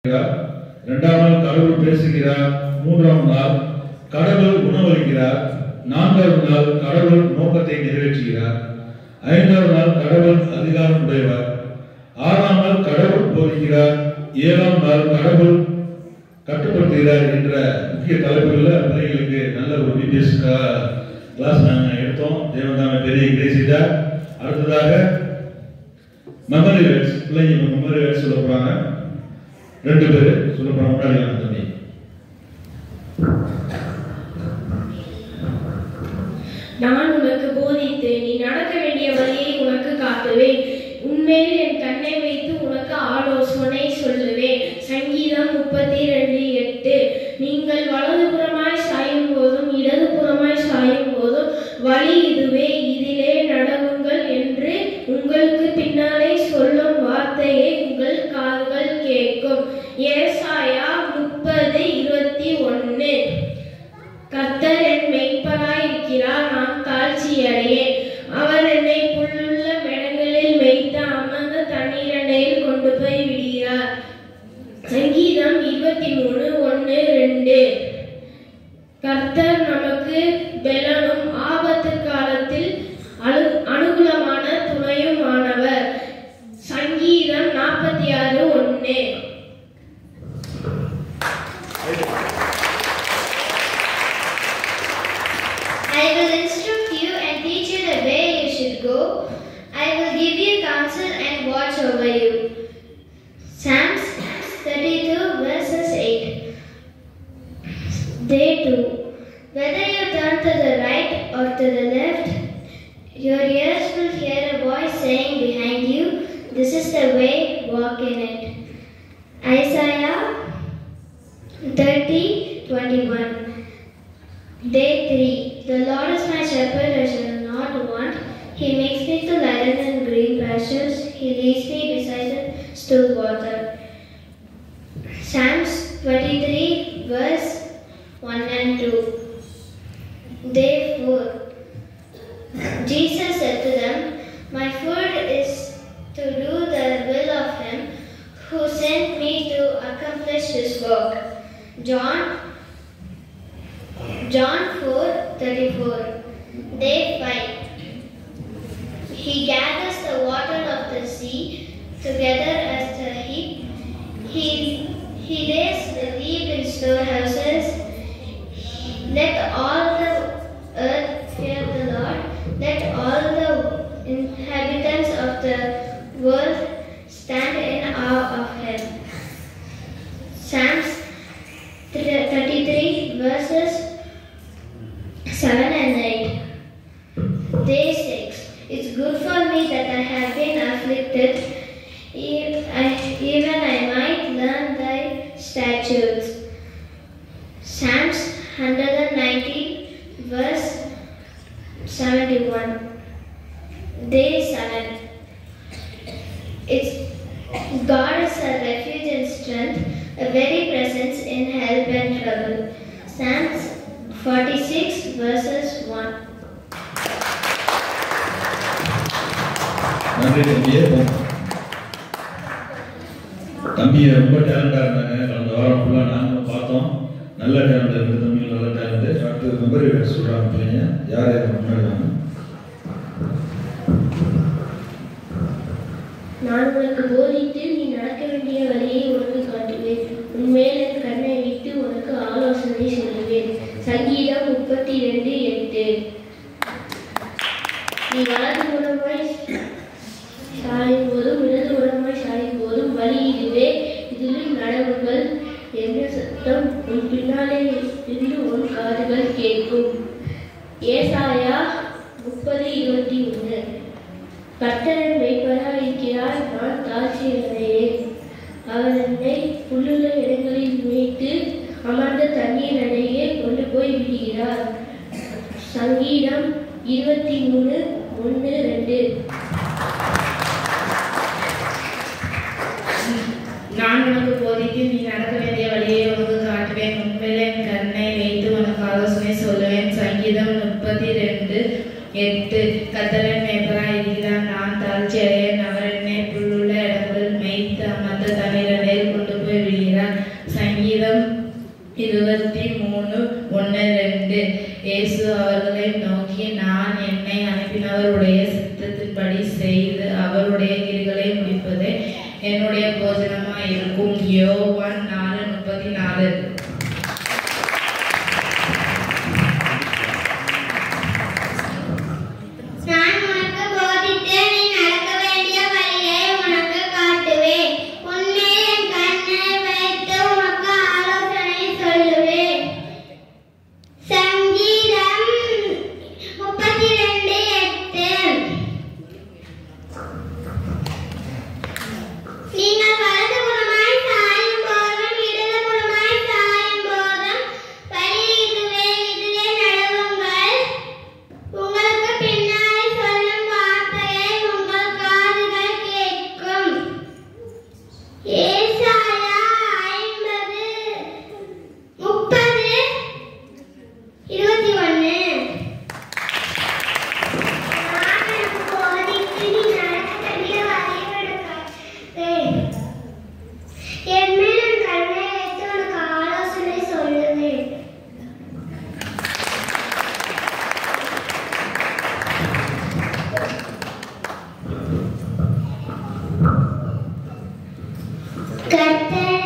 இரண்டாம் நாள் கடவுள் பேசுகிறார். மூன்றாம் நாள் கடவுள் உணவளிக்கிறார். நான்காவது நாள் கடவுள் நோக்கத்தை நிறைவேற்றுகிறார். ஐந்தாவது நாள் கடவுள் அதிகாரம் உடையவர். ஆறாம் நாள் கடவுள் போதிக்கிறார். ஏழாம் நாள் கடவுள் கட்டுப்படுத்துகிறார் என்ற முக்கிய தலைப்புகளில் பிள்ளைங்களுக்கு நல்ல ஒரு பிபிஎஸ் கிளாஸ் நாங்கள் எடுத்தோம். தேவதான பெரிய கிரேஸ் செய்தார். அடுத்ததாக மெமரி வேர்ட்ஸ், பிள்ளைங்க மெமரி வேர்ட்ஸ் சொல்ல போறாங்க. ரெண்டு பேர் சொல்ல போறாங்க. முன்னாடி தம்பி. நான் உனக்கு போதித்து நீ நடக்க வேண்டிய வழியை உனக்கு காட்டுவேன். உன்மேல் என் கண்ணை வைத்து உனக்கு ஆலோசனை சொல்லுவேன். சங்கீதம் 32:8. நீங்கள் வலதுபுறமாய் சாயும் போதும் இடதுபுறமாய் சாயும் போதும் வழி இதுவே, இதிலே நடவுங்கள் என்று உங்களுக்கு பின்னாலே சொல்லும் வார்த்தையை உங்கள் காதுகள் கேட்கும். ஏசாயா 30:21. கர்த்தர் என் மெய்ப்பராய் இருக்கிறார், நான் தாழ்ச்சியடையேன். அவர் என்னை புல்லுள்ள மெடங்களில் மேய்த்து அமர்ந்த தண்ணீரண்டையில் கொண்டு போய் விடுகிறார். சங்கீதம் 23:1-2. கர்த்தர் நமக்கு பெலனும் ஆபத்து காலத்தில் அனுகூலமான துணையுமானவர். சங்கீதம் 46:1. I will instruct you and teach you the way you should go. I will give you counsel and watch over you. Psalms 32:8. Day 2. Whether you turn to the right or to the left, your ears will hear a voice saying behind you, "This is the way, walk in it." Isaiah 30:21. Day 3. The Lord is my shepherd, I shall not want. He makes me to lie down in green pastures. He leads me beside the still water. Psalms 23:1-2. Day 4. Jesus said to them, "My food is to do the will of him who sent me to accomplish his work." John 4:34. Day 5. He gathers the water of the sea together as a heap. He lays the deep in storehouses. Let all the earth fear the Lord. Let all the inhabitants of the world stand in awe of him. Psalms 33:7-8. Day 6. It's good for me that I have been afflicted, even I might learn thy statutes. Psalms 119:71. Day 7. God is a refuge and strength, a very presence in help and trouble. Psalms 46:1. நன்றி தம்பியே. தம்பி ரொம்ப டேலண்டாக இருந்தாங்க. கடந்த வாரம் ஃபுல்லாக நாங்களும் பார்த்தோம். நல்ல டேலண்ட் இருக்குது தம்பி, நல்ல டேலண்ட். அடுத்து மெமரி வேர்ட்ஸ் சொல்கிறாங்க பிள்ளைங்க. யார் யார் முன்னாடி வாங்க. நான் உனக்கு போதித்து நீ நடக்க வேண்டிய வழியை உனக்கு காட்டுவேன். உன்மேல் என் கண்ணை வைத்து உனக்கு ஆலோசனை சொல்லுவேன். சங்கீதம் 32:8. நீ வலதுபுறமாய் சாயும் போதும் இடதுபுறமாய் சாயும் போதும் வழி இதுவே, இதிலும் நடவுங்கள் என்ற சத்தம் உன் பின்னாலே இருந்து உன் காதுகள் கேட்கும். ஏசாயா 30:21. கர்த்தர் என் மெய்ப்பராய் இருக்கிறார், நான் தாழ்ச்சியடையேன். அவர் என்னை புல்லுள்ள இடங்களில் மேய்த்து அமர்ந்த தண்ணீர் அண்டையே கொண்டு போய் விடுகிறார். சங்கீதம் 23:1-2. நான் உனக்கு போதித்து நீ நடக்க வேண்டிய வழியை உனக்கு காட்டுவேன். உன்மேல் என் கண்ணை வைத்து உனக்கு ஆலோசனை சொல்லுவேன். சங்கீதம் 32:8. கர்த்தர் என் மேய்ப்பராய் இருக்கிறார், நான் தாழ்ச்சியடையேன். அவர் என்னை புல்லுள்ள இடங்களில் மேய்த்து அமர்ந்த தண்ணீர் அண்டையில் கொண்டு போய் விடுகிறார். சங்கீதம் 23:1-2. இயேசு அவர்களை நோக்கி, நான் என்னை அனுப்பினவருடைய சித்தத்தின்படி செய்து அவருடைய கிரிகளை முடிப்பதே என்னுடைய போஜனமாய் இருக்கும். யோவான் 4:34. நான் உனக்கு போதித்து நீ நடக்க வேண்டிய வழியை உனக்கு காட்டுவேன். உன்மேல் என் கண்ணை வைத்து உனக்கு ஆலோசனை சொல்லுவேன். சங்கீதம் 32:8. நீங்கள் வலதுபுறமாய் சாயும் போதும் இடதுபுறமாய் சாயும் போதும் வழி இதுவே, இதிலே நடவுங்கள். உங்களுக்கு பின்னாலே சொல்லும் வார்த்தையை உங்கள் காதுகள் கேட்கும். ஏசாயா 50:30-21. நான் உனக்கு போதித்து நீ நடக்க வேண்டிய வழியை உனக்கு காட்டுவேன். என் மேல் என் கண்ணை வைத்து உனக்கு ஆலோசனை சொல்லுவேன். கர்த்தர்